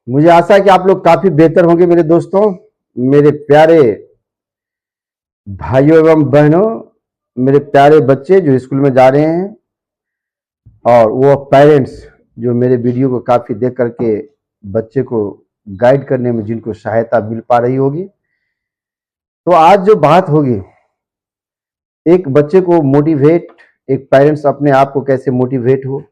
मुझे आशा है कि आप लोग काफी बेहतर होंगे मेरे दोस्तों, मेरे प्यारे भाइयों एवं बहनों, मेरे प्यारे बच्चे जो स्कूल में जा रहे हैं और वो पेरेंट्स जो मेरे वीडियो को काफी देख करके बच्चे को गाइड करने में जिनको सहायता मिल पा रही होगी। तो आज जो बात होगी, एक बच्चे को मोटिवेट, एक पेरेंट्स अपने आप को कैसे मोटिवेट हो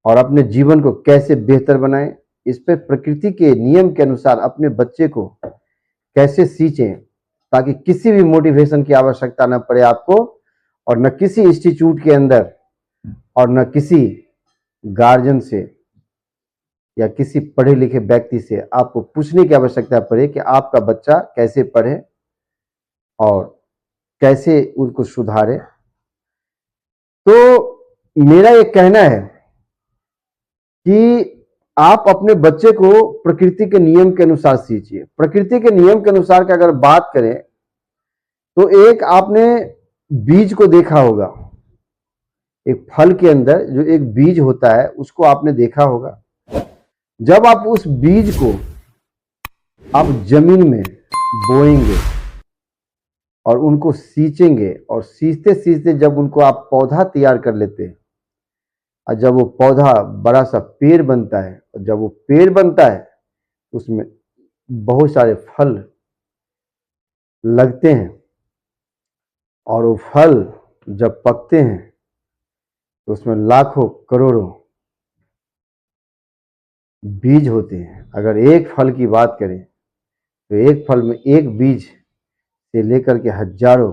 और अपने जीवन को कैसे बेहतर बनाए, इस पर प्रकृति के नियम के अनुसार अपने बच्चे को कैसे सींचें ताकि किसी भी मोटिवेशन की आवश्यकता न पड़े आपको, और न किसी इंस्टीट्यूट के अंदर और न किसी गार्जियन से या किसी पढ़े लिखे व्यक्ति से आपको पूछने की आवश्यकता पड़े कि आपका बच्चा कैसे पढ़े और कैसे उनको सुधारे। तो मेरा ये कहना है कि आप अपने बच्चे को प्रकृति के नियम के अनुसार सींचिए। प्रकृति के नियम के अनुसार का अगर बात करें तो एक आपने बीज को देखा होगा, एक फल के अंदर जो एक बीज होता है उसको आपने देखा होगा। जब आप उस बीज को आप जमीन में बोएंगे और उनको सींचेंगे और सींचते सींचते जब उनको आप पौधा तैयार कर लेते हैं और जब वो पौधा बड़ा सा पेड़ बनता है, और जब वो पेड़ बनता है उसमें बहुत सारे फल लगते हैं और वो फल जब पकते हैं तो उसमें लाखों करोड़ों बीज होते हैं। अगर एक फल की बात करें तो एक फल में एक बीज से लेकर के हजारों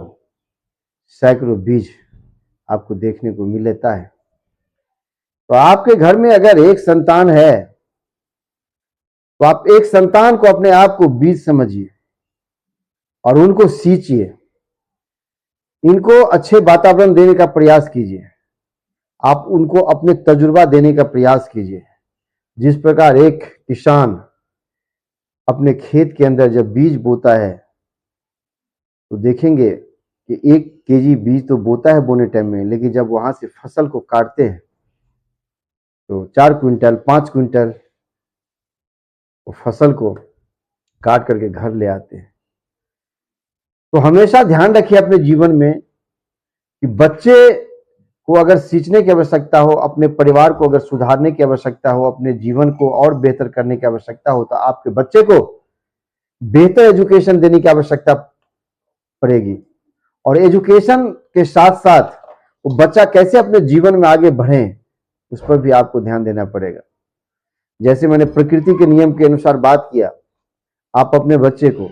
सैकड़ों बीज आपको देखने को मिल लेता है। तो आपके घर में अगर एक संतान है तो आप एक संतान को अपने आप को बीज समझिए और उनको सींचिए, इनको अच्छे वातावरण देने का प्रयास कीजिए, आप उनको अपने तजुर्बा देने का प्रयास कीजिए। जिस प्रकार एक किसान अपने खेत के अंदर जब बीज बोता है तो देखेंगे कि 1 केजी बीज तो बोता है बोने टाइम में, लेकिन जब वहां से फसल को काटते हैं तो 4 क्विंटल 5 क्विंटल वो फसल को काट करके घर ले आते हैं। तो हमेशा ध्यान रखिए अपने जीवन में कि बच्चे को अगर सींचने की आवश्यकता हो, अपने परिवार को अगर सुधारने की आवश्यकता हो, अपने जीवन को और बेहतर करने की आवश्यकता हो, तो आपके बच्चे को बेहतर एजुकेशन देने की आवश्यकता पड़ेगी। और एजुकेशन के साथ साथ वो बच्चा कैसे अपने जीवन में आगे बढ़े उस पर भी आपको ध्यान देना पड़ेगा। जैसे मैंने प्रकृति के नियम के अनुसार बात किया, आप अपने बच्चे को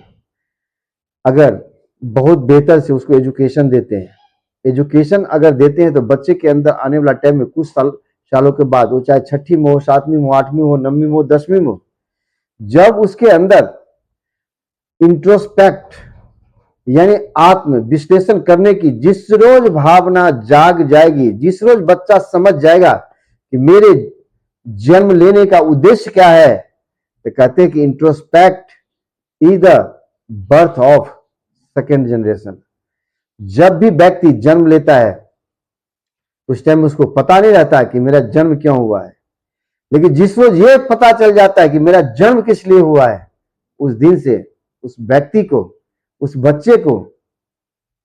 अगर बहुत बेहतर से उसको एजुकेशन देते हैं, एजुकेशन अगर देते हैं तो बच्चे के अंदर आने वाला टाइम में कुछ सालों के बाद, वो चाहे 6ठी में हो, 7वीं में हो, 8वीं में हो, 9वीं में हो, 10वीं में हो, जब उसके अंदर इंट्रोस्पेक्ट यानी आत्म विश्लेषण करने की जिस रोज भावना जाग जाएगी, जिस रोज बच्चा समझ जाएगा कि मेरे जन्म लेने का उद्देश्य क्या है, तो कहते हैं कि introspect is the birth of second generation. जब भी व्यक्ति जन्म लेता है उस टाइम उसको पता नहीं रहता है कि मेरा जन्म क्यों हुआ है, लेकिन जिस रोज ये पता चल जाता है कि मेरा जन्म किस लिए हुआ है, उस दिन से उस व्यक्ति को, उस बच्चे को,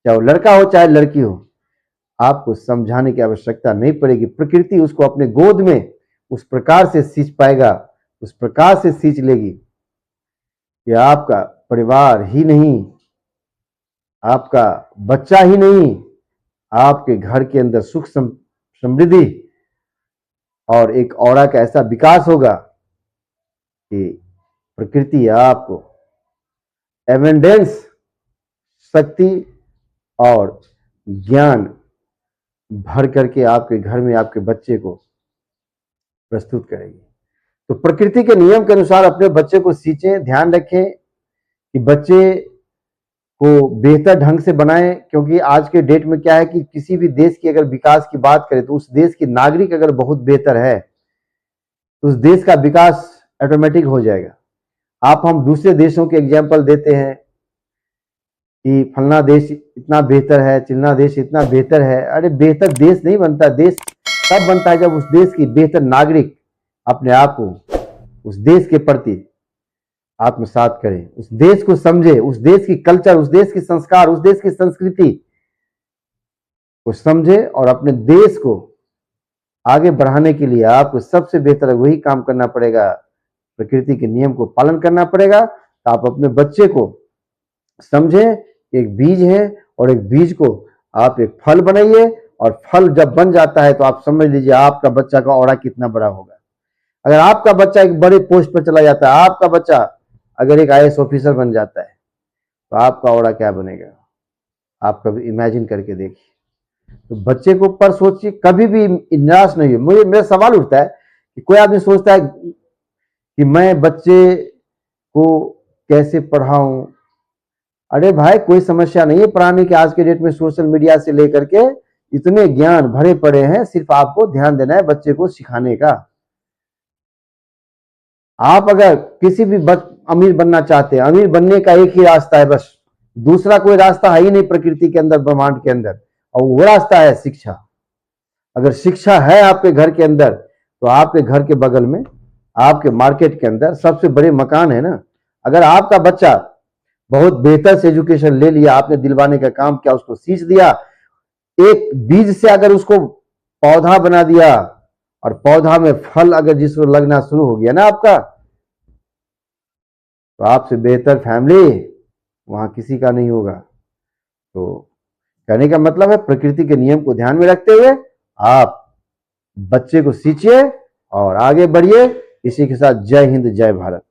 चाहे वो लड़का हो चाहे लड़की हो, आपको समझाने की आवश्यकता नहीं पड़ेगी। प्रकृति उसको अपने गोद में उस प्रकार से सींच पाएगा, उस प्रकार से सींच लेगी कि आपका परिवार ही नहीं, आपका बच्चा ही नहीं, आपके घर के अंदर सुख समृद्धि और एक औरा का ऐसा विकास होगा कि प्रकृति आपको एवेंडेंस शक्ति और ज्ञान भर करके आपके घर में आपके बच्चे को प्रस्तुत करेगी। तो प्रकृति के नियम के अनुसार अपने बच्चे को सींचें। ध्यान रखें कि बच्चे को बेहतर ढंग से बनाएं, क्योंकि आज के डेट में क्या है कि किसी भी देश की अगर विकास की बात करें तो उस देश की नागरिक अगर बहुत बेहतर है तो उस देश का विकास ऑटोमेटिक हो जाएगा। हम दूसरे देशों के एग्जाम्पल देते हैं कि फलना देश इतना बेहतर है, चिलना देश इतना बेहतर है। अरे बेहतर देश नहीं बनता, देश तब बनता है जब उस देश की बेहतर नागरिक अपने आप को उस देश के प्रति आत्मसात करें, उस देश को समझे, उस देश की कल्चर, उस देश की संस्कार, उस देश की संस्कृति को समझे और अपने देश को आगे बढ़ाने के लिए आपको सबसे बेहतर वही काम करना पड़ेगा, प्रकृति के नियम को पालन करना पड़ेगा। तो आप अपने बच्चे को समझे एक बीज है और एक बीज को आप एक फल बनाइए, और फल जब बन जाता है तो आप समझ लीजिए आपका बच्चा का ऑरा कितना बड़ा होगा। अगर आपका बच्चा एक बड़े पोस्ट पर चला जाता है, आपका बच्चा अगर एक आईएएस ऑफिसर बन जाता है, तो आपका ऑरा क्या बनेगा, आप कभी इमेजिन करके देखिए। तो बच्चे को ऊपर सोचिए, कभी भी निराश नहीं हो। मेरा सवाल उठता है कि कोई आदमी सोचता है कि मैं बच्चे को कैसे पढ़ाऊं। अरे भाई, कोई समस्या नहीं है पढ़ाने की। आज के डेट में सोशल मीडिया से लेकर के इतने ज्ञान भरे पड़े हैं, सिर्फ आपको ध्यान देना है बच्चे को सिखाने का। आप अगर किसी भी अमीर बनना चाहते हैं, अमीर बनने का एक ही रास्ता है बस, दूसरा कोई रास्ता है ही नहीं प्रकृति के अंदर, ब्रह्मांड के अंदर, और वो रास्ता है शिक्षा। अगर शिक्षा है आपके घर के अंदर, तो आपके घर के बगल में, आपके मार्केट के अंदर सबसे बड़े मकान है ना। अगर आपका बच्चा बहुत बेहतर से एजुकेशन ले लिया, आपने दिलवाने का काम किया, उसको सींच दिया, एक बीज से अगर उसको पौधा बना दिया, और पौधा में फल अगर जिसको लगना शुरू हो गया ना आपका, तो आपसे बेहतर फैमिली वहां किसी का नहीं होगा। तो कहने का मतलब है, प्रकृति के नियम को ध्यान में रखते हुए आप बच्चे को सींचिए और आगे बढ़िए। इसी के साथ जय हिंद, जय भारत।